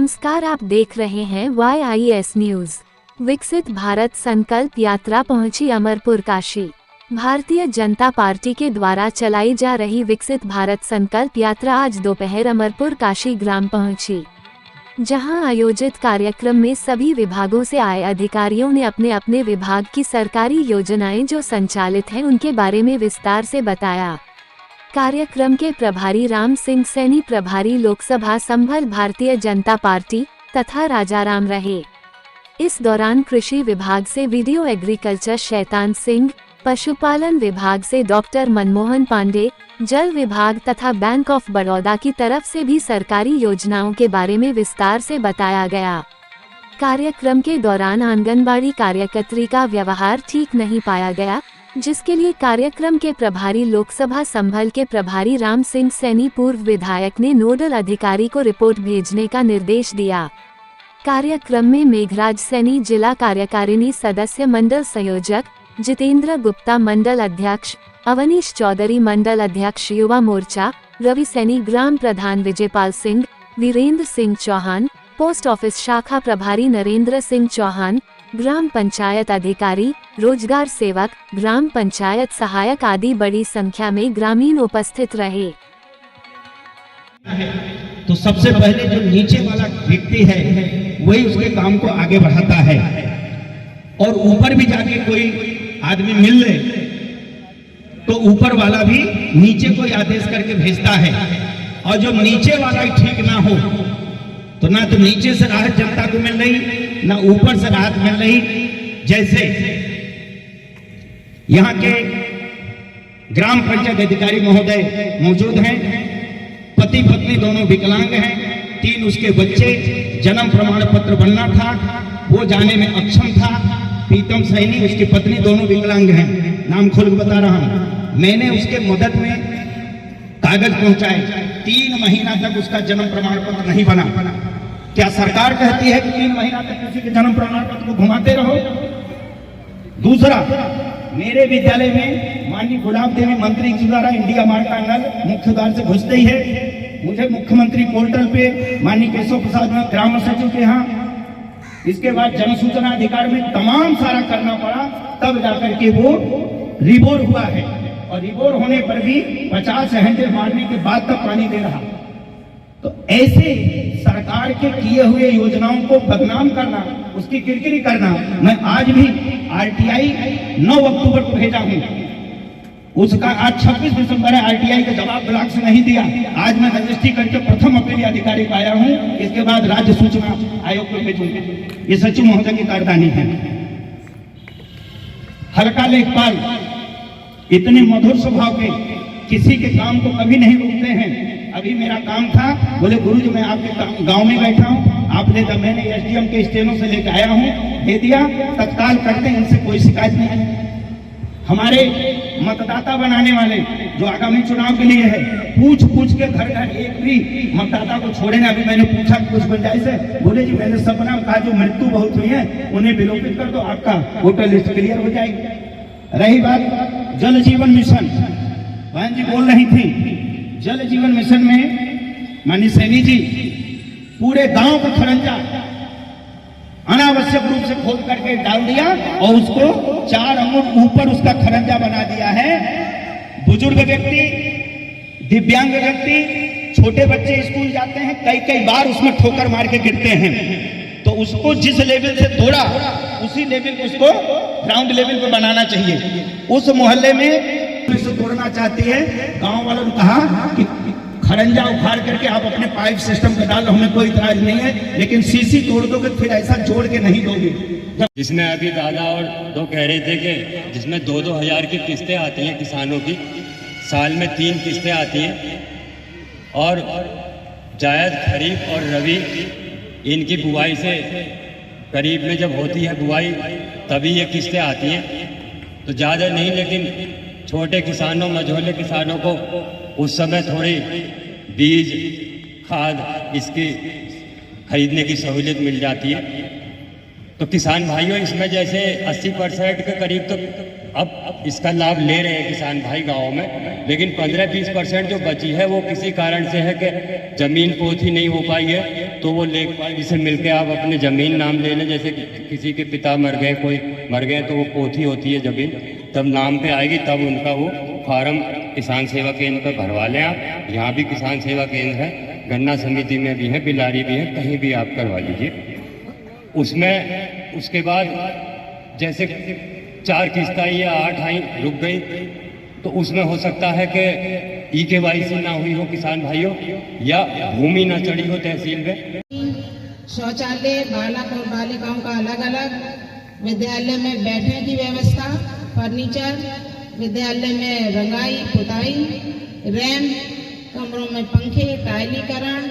नमस्कार, आप देख रहे हैं YIS न्यूज। विकसित भारत संकल्प यात्रा पहुंची अमरपुर काशी। भारतीय जनता पार्टी के द्वारा चलाई जा रही विकसित भारत संकल्प यात्रा आज दोपहर अमरपुर काशी ग्राम पहुंची, जहां आयोजित कार्यक्रम में सभी विभागों से आए अधिकारियों ने अपने अपने विभाग की सरकारी योजनाएं जो संचालित हैं उनके बारे में विस्तार से बताया। कार्यक्रम के प्रभारी राम सिंह सैनी प्रभारी लोकसभा संभल भारतीय जनता पार्टी तथा राजाराम रहे। इस दौरान कृषि विभाग से वीडियो एग्रीकल्चर शैतान सिंह, पशुपालन विभाग से डॉक्टर मनमोहन पांडे, जल विभाग तथा बैंक ऑफ बड़ौदा की तरफ से भी सरकारी योजनाओं के बारे में विस्तार से बताया गया। कार्यक्रम के दौरान आंगनबाड़ी कार्यकर्त्री का व्यवहार ठीक नहीं पाया गया, जिसके लिए कार्यक्रम के प्रभारी लोकसभा संभल के प्रभारी राम सिंह सैनी पूर्व विधायक ने नोडल अधिकारी को रिपोर्ट भेजने का निर्देश दिया। कार्यक्रम में मेघराज सैनी जिला कार्यकारिणी सदस्य मंडल संयोजक, जितेंद्र गुप्ता मंडल अध्यक्ष, अवनीश चौधरी मंडल अध्यक्ष युवा मोर्चा, रवि सैनी ग्राम प्रधान विजयपाल सिंह, वीरेंद्र सिंह चौहान, पोस्ट ऑफिस शाखा प्रभारी नरेंद्र सिंह चौहान, ग्राम पंचायत अधिकारी, रोजगार सेवक, ग्राम पंचायत सहायक आदि बड़ी संख्या में ग्रामीण उपस्थित रहे। तो सबसे पहले जो नीचे वाला व्यक्ति है वही उसके काम को आगे बढ़ाता है, और ऊपर भी जाके कोई आदमी मिल ले तो ऊपर वाला भी नीचे कोई आदेश करके भेजता है। और जो नीचे वाला ही ठीक ना हो तो ना तो नीचे से राहत जनता को मिल रही, ना ऊपर से राहत मिल रही। जैसे यहाँ के ग्राम पंचायत अधिकारी महोदय मौजूद हैं, पति पत्नी दोनों विकलांग हैं, 3 उसके बच्चे, जन्म प्रमाण पत्र बनना था, वो जाने में अक्षम था। प्रीतम सैनी उसकी पत्नी दोनों विकलांग हैं, नाम खोल के बता रहा हूं। मैंने उसके मदद में कागज पहुंचाए, 3 महीना तक उसका जन्म प्रमाण पत्र नहीं बना। क्या सरकार कहती है कि 3 महीना तक किसी के जन्म प्रमाण पत्र को घुमाते रहो? दूसरा, मेरे विद्यालय में माननीय गुलाब देवी मंत्री जी द्वारा इंडिया मार्ट का नल मुख्य द्वार से घुसते ही है। मुझे मुख्यमंत्री पोर्टल पे माननीय केशव प्रसाद ग्राम सचिव के यहाँ, इसके बाद जन सूचना अधिकार में तमाम सारा करना पड़ा, तब जाकर के वो रिबोर हुआ है। और रिबोर होने पर भी 50 हैंडल मारने के बाद तक पानी दे रहा। तो ऐसे सरकार के किए हुए योजनाओं को बदनाम करना, उसकी किरकिरी करना, मैं आज भी RTI 9 अक्टूबर को भेजा हूं। उसका आज 26 दिसंबर है, RTI का जवाब ब्लॉक से नहीं दिया। आज मैं रजिस्ट्री करके प्रथम अपील अधिकारी को आया हूं, इसके बाद राज्य सूचना आयोग को भेजूंगा। ये सचिव महोदय की कारदानी है। हल्का लेखपाल इतने मधुर स्वभाव के, किसी के काम को कभी नहीं रोकते हैं। अभी मेरा काम था, बोले गुरुजी मैं आपके गांव में बैठा हूं, आप ले जाओ। मैंने SDM के स्टेनो से लेकर आया हूं, दे दिया, तत्काल करते हैं, इनसे कोई शिकायत नहीं। हमारे मतदाता बनाने वाले जो आगामी चुनाव के लिए है, पूछ पूछ के घर घर एक भी मतदाता को छोड़े ना। अभी मैंने पूछा कुछ गुंजाइश है, बोले जी मैंने सपना कहा जो मृत्यु बहुत हुई है उन्हें विलोपित कर दो, आपका वोटर लिस्ट क्लियर हो जाएगी। रही बात जल जीवन मिशन, बहन जी बोल रही थी, जल जीवन मिशन में माननीय सैनी जी पूरे गांव का खरंजा अनावश्यक रूप से खोद करके डाल दिया और उसको 4 अंगुल ऊपर उसका खरंजा बना दिया है। बुजुर्ग व्यक्ति, दिव्यांग व्यक्ति, छोटे बच्चे स्कूल जाते हैं, कई बार उसमें ठोकर मार के गिरते हैं। तो उसको जिस लेवल से तोड़ा उसी लेवल को उसको ग्राउंड लेवल पे बनाना चाहिए। उस मोहल्ले में से तोड़ना चाहती है। गांव वालों ने कहा कि खरंजा उखाड़ करके आप अपने पाइप सिस्टम पे डालो, हमें कोई इतराज नहीं है, लेकिन सीसी तोड़ दोगे फिर ऐसा जोड़ के नहीं दोगे। जिसमें अभी दादा और दो कह रहे थे कि जिसमें 2-2 हज़ार की किस्तें आती हैं किसानों की, साल में 3 किस्तें आती हैं, और जायद, खरीफ और रबी इनकी बुआई से करीब में जब होती है बुआई तभी ये किस्तें आती हैं। तो ज़्यादा नहीं, लेकिन छोटे किसानों, मझोले किसानों को उस समय थोड़ी बीज, खाद इसकी खरीदने की सहूलियत मिल जाती है। तो किसान भाइयों, इसमें जैसे 80% के करीब तो अब इसका लाभ ले रहे हैं किसान भाई गाँव में, लेकिन 15-20% जो बची है वो किसी कारण से है कि ज़मीन पोथी नहीं हो पाई है, तो वो लेखपाल जी से मिलके आप अपने ज़मीन नाम ले लें। जैसे किसी के पिता मर गए, कोई मर गए, तो वो पोथी होती है ज़मीन, तब नाम पे आएगी, तब उनका वो फार्म किसान सेवा केंद्र पर भरवा लें। आप यहाँ भी किसान सेवा केंद्र है, गन्ना समिति में भी है, बिलारी भी है, कहीं भी आप करवा लीजिए। उसमें उसके बाद जैसे 4 किस्त आई या 8 आई, रुक गई, तो उसमें हो सकता है कि EKYC ना हुई हो किसान भाइयों, या भूमि ना चढ़ी हो तहसील में। शौचालय बालक और बालिकाओं का अलग अलग, विद्यालय में बैठने की व्यवस्था, फर्नीचर, विद्यालय में रंगाई पुताई, रैम्प, कमरों में पंखे, टाइलीकरण,